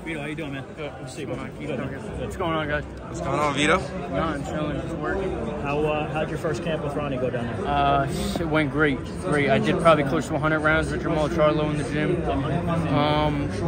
Vito, how you doing, man? Good. Let's see, man. What's going on, guys? What's going on, Vito? I'm chilling, just working. How'd your first camp with Ronnie go down there? It went great. I did probably close to 100 rounds with Jermall, Charlo in the gym.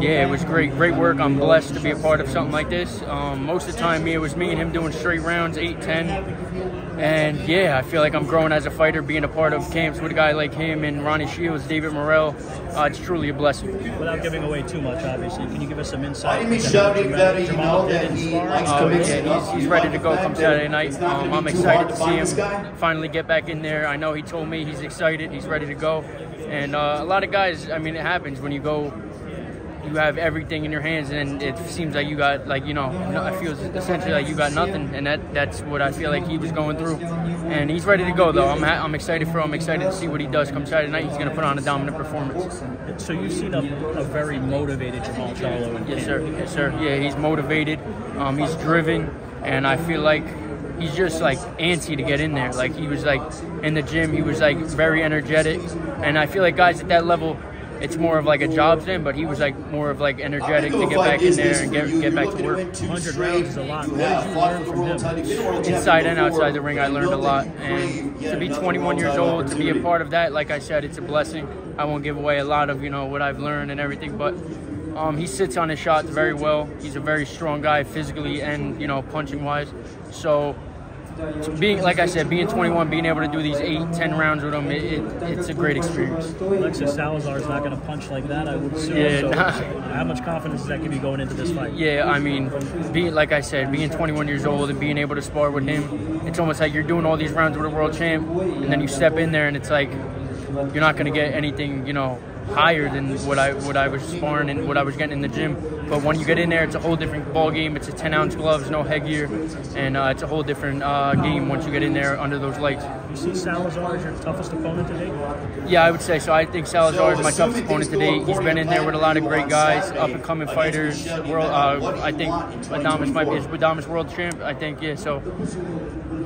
Yeah, it was great. Great work. I'm blessed to be a part of something like this. Most of the time, it was me and him doing straight rounds, 8, 10. And yeah, I feel like I'm growing as a fighter, being a part of camps with a guy like him and Ronnie Shields, David Morrell. It's truly a blessing. Without giving away too much, obviously, can you give us some insight? Be shouting that you know that he likes commitment. Yeah, he's ready to go come Saturday night. I'm excited to see him finally get back in there. I know he told me he's excited, he's ready to go. And a lot of guys, I mean, it happens when you go, you have everything in your hands, and it seems like you got, like, you know, I feel essentially like you got nothing, and that's what I feel like he was going through. And he's ready to go, though. I'm excited for him. I'm excited to see what he does come Saturday night. He's going to put on a dominant performance. So you've seen a very motivated Jermall Charlo. Yes, sir. Yes, sir. Yeah, he's motivated. He's driven, and I feel like he's just like antsy to get in there. Like, he was like in the gym, he was like very energetic, and I feel like guys at that level, it's more of like a job thing, but he was like more of like energetic to get back in there and get back to work. 100 rounds is a lot. What did you learn from him? Inside and outside the ring, I learned a lot. And to be 21 years old, to be a part of that, like I said, it's a blessing. I won't give away a lot of, you know, what I've learned and everything, but he sits on his shots very well. He's a very strong guy physically and, you know, punching wise. So being, like I said, being 21, being able to do these 8, 10 rounds with him, it's a great experience. Alexis Salazar is not going to punch like that, I would assume. Yeah, so how much confidence does that give you going into this fight? Yeah, I mean, like I said, being 21 years old and being able to spar with him, it's almost like you're doing all these rounds with a world champ, and then you step in there and it's like you're not going to get anything, you know, higher than what I was sparring and what I was getting in the gym. But when you get in there, it's a whole different ball game. It's a 10-ounce gloves, no headgear, and it's a whole different game once you get in there under those lights. You see Salazar as your toughest opponent today? Yeah, I would say so. I think Salazar is my toughest opponent today. He's been in there with a lot of great guys, up-and-coming fighters. I think Adames might be his Adames world champ. I think, yeah. So,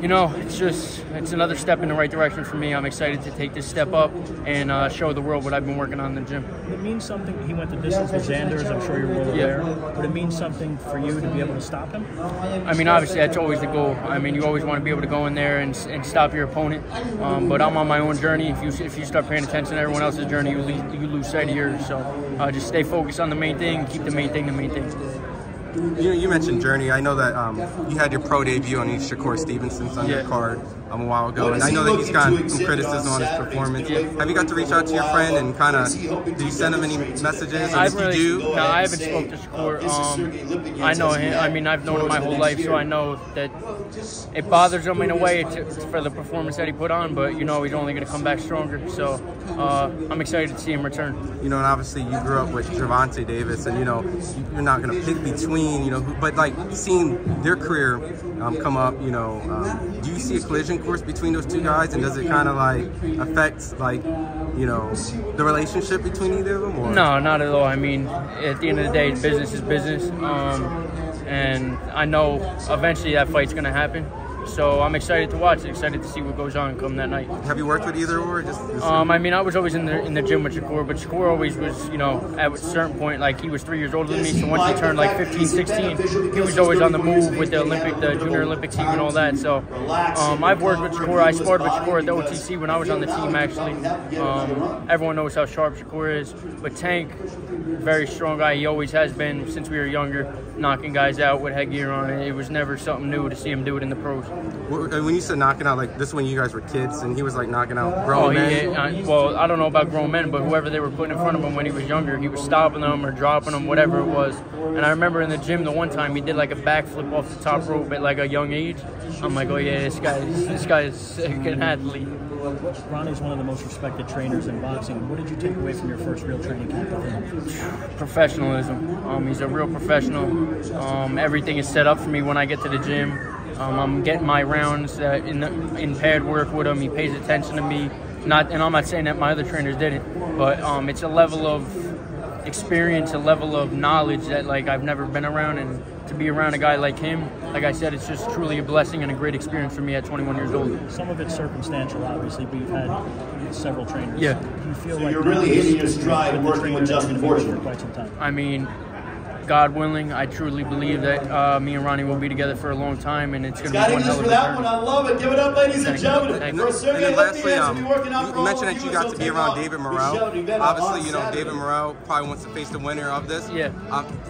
you know, it's another step in the right direction for me. I'm excited to take this step up and show the world what I've been working on in the gym. It means something. He went the distance with Xander, as I'm sure you're well aware. But it means something for you to be able to stop him? I mean, obviously, that's always the goal. I mean, you always want to be able to go in there and stop your opponent. But I'm on my own journey. If you start paying attention to everyone else's journey, you lose sight of yours. So just stay focused on the main thing. Keep the main thing the main thing. You mentioned journey. I know that you had your pro debut on Shakur Stevenson's undercard a while ago, and I know that he's gotten some criticism on his performance. Have you got to reach out to your friend and kind of, do you send him any messages? No, I haven't spoken to Shakur. I know him. I mean, I've known him my whole life, so I know that it bothers him in a way for the performance that he put on, but, you know, he's only going to come back stronger. So I'm excited to see him return. You know, and obviously you grew up with Gervonta Davis, and, you know, you're not going to pick between, you know, but like seeing their career come up, you know, do you see a collision course between those two guys, and does it kind of like affect, like, you know, the relationship between either of them? Or? No, not at all. I mean, at the end of the day, business is business, and I know eventually that fight's going to happen. So I'm excited to watch it, excited to see what goes on come that night. Have you worked with either or? I mean, I was always in the gym with Shakur, but Shakur always was, you know, at a certain point, like, he was 3 years older than me, so once he turned like 15, 16, he was always on the move with the Junior Olympic team and all that. So I've worked with Shakur. I sparred with Shakur at the OTC when I was on the team, actually. Everyone knows how sharp Shakur is, but Tank, very strong guy. He always has been since we were younger, knocking guys out with headgear on. It was never something new to see him do it in the pros. When you said knocking out, like, this when you guys were kids, and he was like knocking out grown men? Well, I don't know about grown men, but whoever they were putting in front of him when he was younger, he was stopping them or dropping them, whatever it was. And I remember in the gym the one time he did like a backflip off the top rope at like a young age. I'm like, oh yeah, this guy is an athlete. Ronnie's one of the most respected trainers in boxing. What did you take away from your first real training camp with him? Professionalism. He's a real professional. Everything is set up for me when I get to the gym. I'm getting my rounds in paired work with him. He pays attention to me. And I'm not saying that my other trainers didn't, but it's a level of experience, a level of knowledge that, like, I've never been around, and to be around a guy like him, like I said, it's just truly a blessing and a great experience for me at 21 years old. Some of it's circumstantial, obviously, but you've had several trainers. Yeah. Do you feel so like you're really hitting your stride working with Justin Fortune for quite some time? I mean, God willing, I truly believe that me and Ronnie will be together for a long time, and it's going to be one hell of a journey. I love it. Give it up, ladies and gentlemen. And then lastly, you mentioned that you got to be around David Morrell. Obviously, you know, David Morrell probably wants to face the winner of this. Yeah.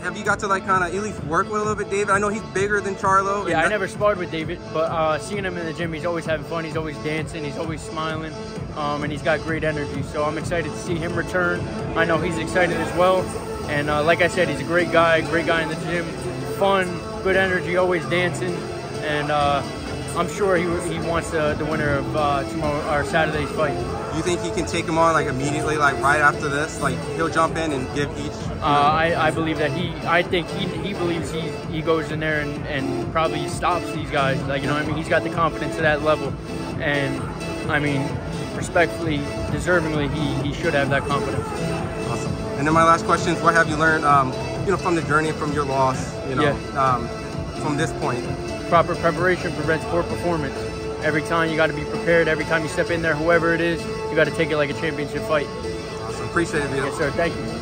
Have you got to like kind of at least work with a little bit David? I know he's bigger than Charlo. Yeah, I never sparred with David, but seeing him in the gym, he's always having fun. He's always dancing. He's always smiling, and he's got great energy. So I'm excited to see him return. I know he's excited as well. And like I said, he's a great guy in the gym. Fun, good energy, always dancing. And I'm sure he wants the winner of tomorrow or Saturday's fight. You think he can take him on like immediately, like right after this? Like he'll jump in and give each? I believe that I think he believes he goes in there and probably stops these guys. Like, you know what I mean? He's got the confidence at that level. And I mean, respectfully, deservingly, he should have that confidence. Awesome. And then my last question is, what have you learned, you know, from the journey, from your loss, you know, from this point? Proper preparation prevents poor performance. Every time you got to be prepared. Every time you step in there, whoever it is, you got to take it like a championship fight. Awesome. Appreciate it, Vito. Yes, sir. Thank you.